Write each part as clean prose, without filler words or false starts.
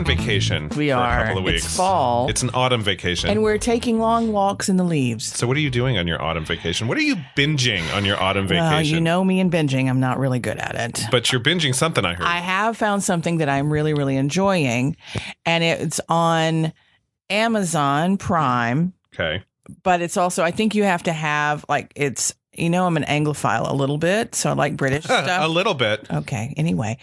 on vacation We for are. a couple of weeks. It's fall. It's an autumn vacation. And we're taking long walks in the leaves. So what are you doing on your autumn vacation? What are you binging on your autumn vacation? Well, you know me and binging. I'm not really good at it. But you're binging something, I heard. I have found something that I'm really, really enjoying. And it's on Amazon Prime. Okay. But it's also, I think you have to have, like, it's, you know, I'm an Anglophile a little bit. So I like British stuff. A little bit. Okay. Anyway.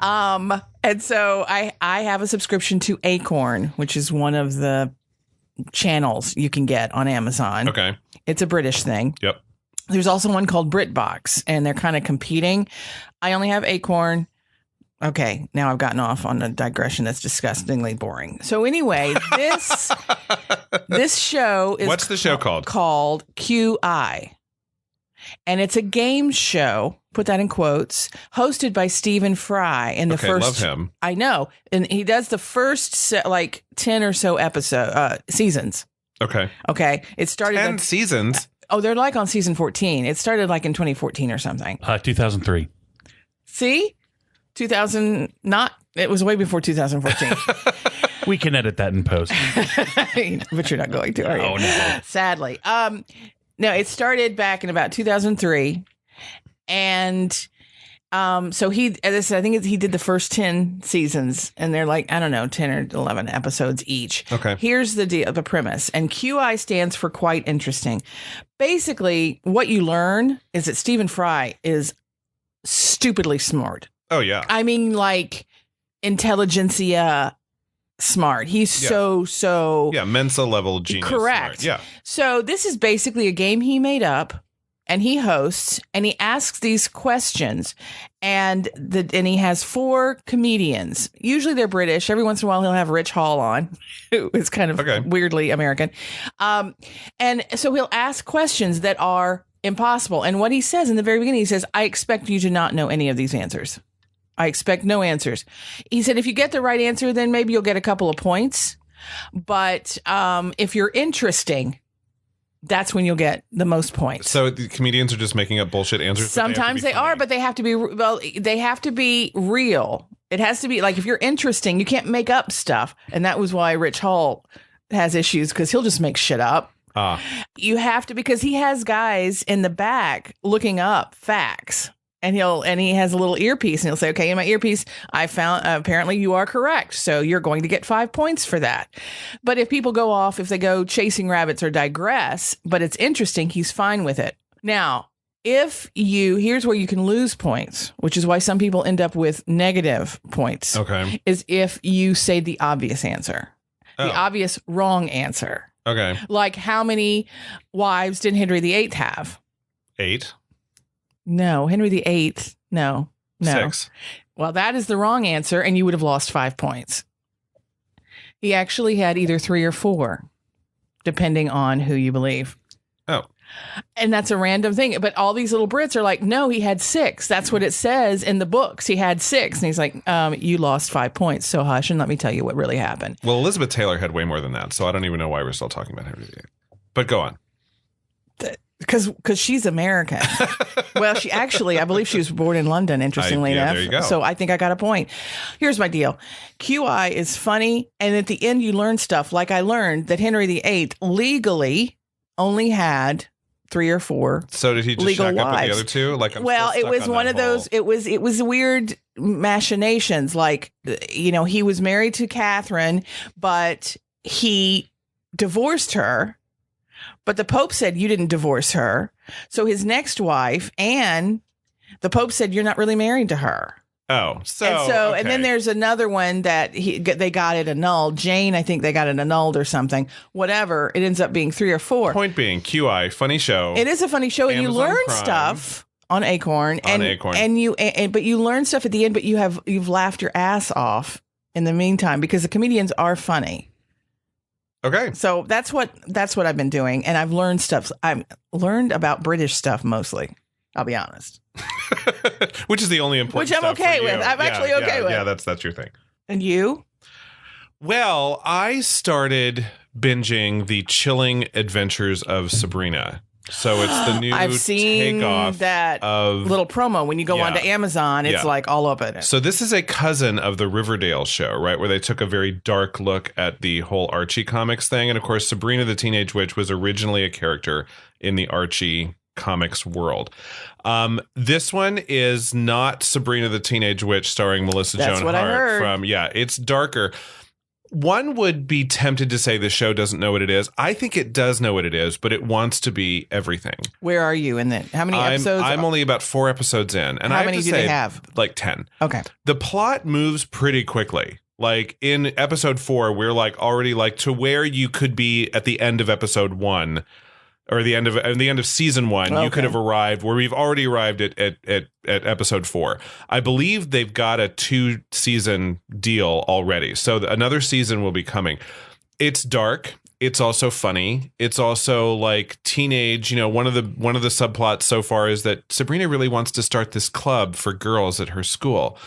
And so I have a subscription to Acorn, which is one of the channels you can get on Amazon. Okay. It's a British thing. Yep. There's also one called BritBox, and they're kind of competing. I only have Acorn. Okay, now I've gotten off on a digression that's disgustingly boring. So anyway, this show is What's the show called? Called QI. And it's a game show, put that in quotes, hosted by Stephen Fry in the first. Love him. I know. And he does the first 10 or so seasons. Okay. Okay. It started 10 seasons. Oh, they're like on season 14. It started like in 2014 or something. 2003. See? 2000, it was way before 2014. We can edit that in post. But you're not going to, are you? Oh, no. Sadly. No, it started back in about 2003. And so he, as I said, I think he did the first 10 seasons, and they're like, I don't know, 10 or 11 episodes each. Okay. Here's the premise. And QI stands for quite interesting. Basically, what you learn is that Stephen Fry is stupidly smart. Oh, yeah. I mean, like, intelligentsia smart. He's so Yeah, Mensa level genius. correct. Smart. Yeah. So this is basically a game he made up, and he hosts, and he asks these questions, and he has 4 comedians. Usually they're British. Every once in a while he'll have Rich Hall on, who is kind of weirdly American. And so he'll ask questions that are impossible. And what he says in the very beginning, he says, I expect you to not know any of these answers. I expect no answers. He said, if you get the right answer, then maybe you'll get a couple of points. But if you're interesting, that's when you'll get the most points. So the comedians are just making up bullshit answers? Sometimes they are, but they have to be, they have to be real. It has to be like, if you're interesting, you can't make up stuff. And that was why Rich Hall has issues, because he'll just make shit up. You have to, because he has guys in the back looking up facts. And he has a little earpiece, and he'll say, okay, in my earpiece, I found, apparently you are correct. So you're going to get 5 points for that. But if people go off, if they go chasing rabbits or digress, but it's interesting, he's fine with it. Now, here's where you can lose points, which is why some people end up with negative points. Okay. Is if you say the obvious answer, the obvious wrong answer. Okay. Like, how many wives did Henry VIII have? 8. No, Henry VIII. No. 6. Well, that is the wrong answer, and you would have lost 5 points. He actually had either 3 or 4, depending on who you believe. Oh. And that's a random thing. But all these little Brits are like, no, he had 6. That's what it says in the books. He had 6. And he's like, you lost 5 points. So hush and let me tell you what really happened. Well, Elizabeth Taylor had way more than that. So I don't even know why we're still talking about Henry VIII. But go on. Because she's American. Well, I believe she was born in London, interestingly enough. There you go. So I think I got a point. Here's my deal. QI is funny. And at the end, you learn stuff. Like I learned that Henry VIII legally only had 3 or 4 So did he just legal shack up with wives. the other 2? Like, it was one of those. It was weird machinations. Like, he was married to Catherine, but he divorced her. But the Pope said, you didn't divorce her. So his next wife, Anne, the Pope said, you're not really married to her. Oh, And then there's another one that they got it annulled. Jane, I think they got it annulled or something. Whatever. It ends up being 3 or 4. Point being, QI, funny show. It is a funny show, and Amazon you learn Prime. stuff on Acorn. But you learn stuff at the end, but you've laughed your ass off in the meantime, because the comedians are funny. Okay. So that's what I've been doing, and I've learned stuff. I've learned about British stuff mostly. I'll be honest. Which is the only important. Which I'm stuff okay for with. you. I'm actually okay with. Yeah, that's your thing. And you? Well, I started binging The Chilling Adventures of Sabrina. So it's the new I've seen takeoff that of little promo when you go onto Amazon. It's like all up in it. So this is a cousin of the Riverdale show, right? Where they took a very dark look at the whole Archie comics thing. And of course, Sabrina the Teenage Witch was originally a character in the Archie comics world. This one is not Sabrina the Teenage Witch starring Melissa Joan what I Hart heard. from, it's darker. One would be tempted to say the show doesn't know what it is. I think it does know what it is, but it wants to be everything. Where are you in that? How many episodes? I'm only about 4 episodes in. And how I have many to do say, they have? Like 10. Okay. The plot moves pretty quickly. Like in episode 4, we're like already like to where you could be at the end of episode 1. Or the end of season 1, you could have arrived where we've already arrived at episode 4. I believe they've got a 2-season deal already, so another season will be coming. It's dark. It's also funny. It's also like teenage. One of the subplots so far is that Sabrina really wants to start this club for girls at her school.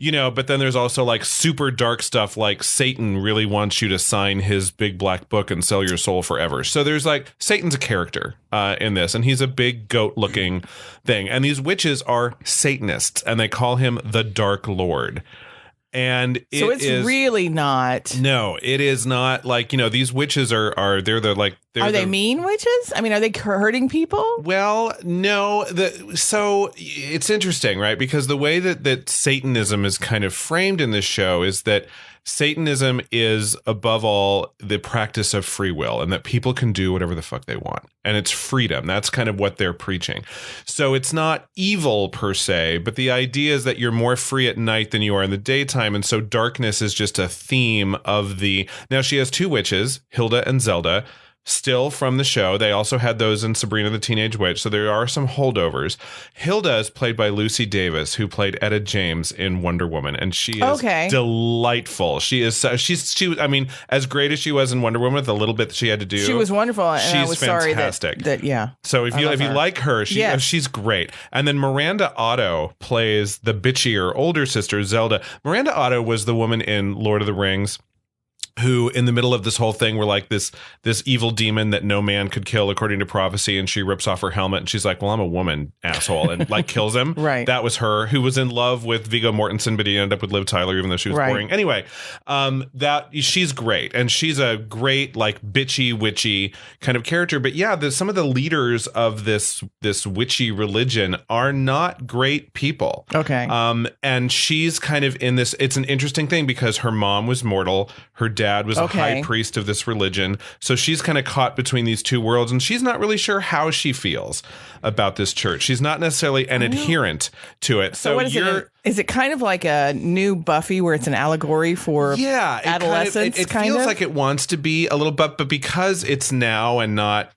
But then there's also like super dark stuff like Satan really wants you to sign his big black book and sell your soul forever. So there's like Satan's a character in this, and he's a big goat looking thing. And these witches are Satanists, and they call him the Dark Lord. And so it's really not. No, it is not like, these witches are are they mean witches? I mean, are they hurting people? Well, no. So it's interesting, right? Because the way that Satanism is kind of framed in this show is that Satanism is above all the practice of free will, and that people can do whatever the fuck they want. And it's freedom. That's kind of what they're preaching. So it's not evil per se, but the idea is that you're more free at night than you are in the daytime. And so darkness is just a theme of now she has 2 witches, Hilda and Zelda, still from the show. They also had those in Sabrina the Teenage Witch, so there are some holdovers. Hilda is played by Lucy Davis, who played Etta James in Wonder Woman, and she is delightful. She is I mean, as great as she was in Wonder Woman with the little bit that she had to do. She was wonderful, and she's I was fantastic. sorry that So if you like her, she's great. And then Miranda Otto plays the bitchier older sister, Zelda. Miranda Otto was the woman in Lord of the Rings who in the middle of this whole thing were like this evil demon that no man could kill according to prophecy, and she rips off her helmet and she's like, well, I'm a woman, asshole, and like kills him. Right. That was her, who was in love with Viggo Mortensen, but he ended up with Liv Tyler even though she was boring. Anyway, she's great, and she's a great like bitchy witchy kind of character. But yeah, some of the leaders of this witchy religion are not great people. Okay. And she's kind of in this. It's an interesting thing because her mom was mortal, her dad was a high priest of this religion. So she's kind of caught between these two worlds, and she's not really sure how she feels about this church. She's not necessarily an adherent to it. So what is it? Is it kind of like a new Buffy where it's an allegory for adolescence? It feels like it wants to be a little, but because it's now and not,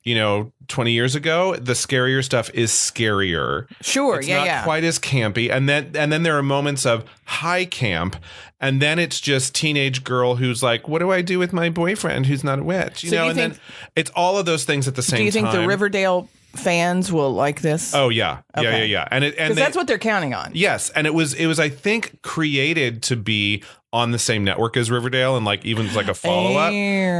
20 years ago, the scarier stuff is scarier. Sure, it's not quite as campy, and then there are moments of high camp, and then it's just teenage girl who's like, what do I do with my boyfriend who's not a witch? Then it's all of those things at the same time. Do you think the Riverdale fans will like this? Oh yeah. Okay. Yeah. And because that's what they're counting on. Yes, and it was I think created to be on the same network as Riverdale, and like even like a follow-up.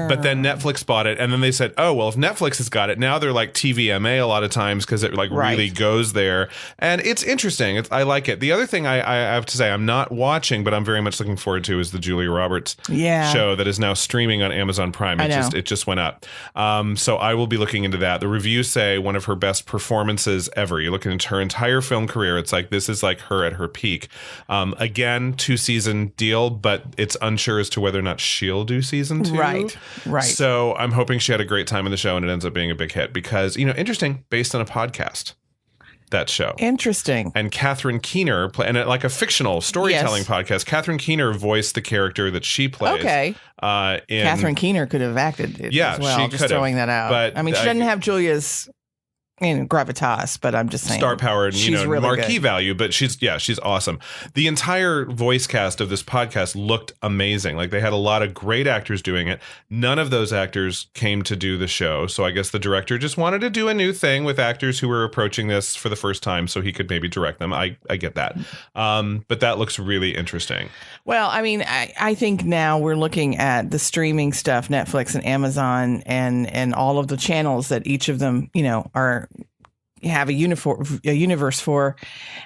But then Netflix bought it, and then they said, oh, well, if Netflix has got it, now they're like TVMA a lot of times because it like really goes there. And it's interesting. I like it. The other thing I have to say I'm not watching, but I'm very much looking forward to is the Julia Roberts show that is now streaming on Amazon Prime. It just went up. So I will be looking into that. The reviews say one of her best performances ever. You're looking at her entire film career. It's like this is like her at her peak. Again, 2-season deal, but it's unsure as to whether or not she'll do season 2. Right. So I'm hoping she had a great time in the show and it ends up being a big hit because, interesting, based on a podcast, that show. Interesting. And Catherine Keener, and like a fictional storytelling podcast, Catherine Keener voiced the character that she plays. Okay. Catherine Keener could have acted as well. She just throwing that out. But I mean, she doesn't have Julia's gravitas, but I'm just saying star power and really marquee good. value. But she's awesome. The entire voice cast of this podcast looked amazing. Like they had a lot of great actors doing it. None of those actors came to do the show, so I guess the director just wanted to do a new thing with actors who were approaching this for the first time, so he could maybe direct them. I get that, but that looks really interesting. Well, I mean, I think now we're looking at the streaming stuff, Netflix and Amazon, and all of the channels that each of them, have a universe for.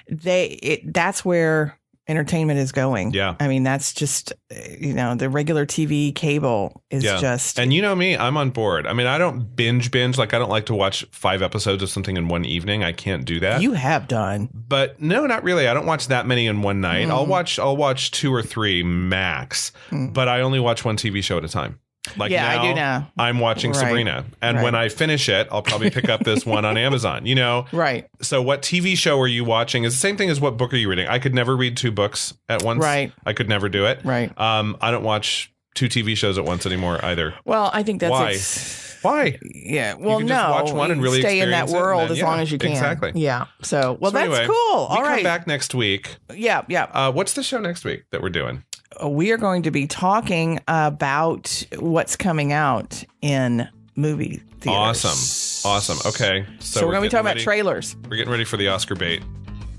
That's where entertainment is going. Yeah. I mean, that's just, the regular TV cable is just. And you know me, I'm on board. I mean, I don't binge. Like, I don't like to watch 5 episodes of something in one evening. I can't do that. You have done. But no, not really. I don't watch that many in one night. I'll watch 2 or 3 max, but I only watch one TV show at a time. Like I do now. I'm watching Sabrina. And when I finish it, I'll probably pick up this one on Amazon, Right. So what TV show are you watching is the same thing as what book are you reading. I could never read 2 books at once. Right. I could never do it. Right. I don't watch 2 TV shows at once anymore either. Well, I think that's Why? Yeah. Well, you can just watch one and really stay in that experience it, world and then, as long as you can. Exactly. Yeah. So, that's anyway, cool. All right. Come back next week. Yeah. What's the show next week that we're doing? We are going to be talking about what's coming out in movie theaters. Awesome. Okay. So we're going to be talking about trailers. We're getting ready for the Oscar bait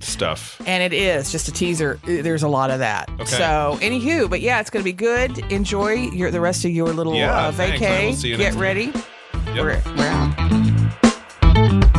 stuff. And it is just a teaser. There's a lot of that. Okay. So, anywho, but yeah, it's going to be good. Enjoy the rest of your little thanks. vacay. We'll see you Get next ready. week. Yep. We're out.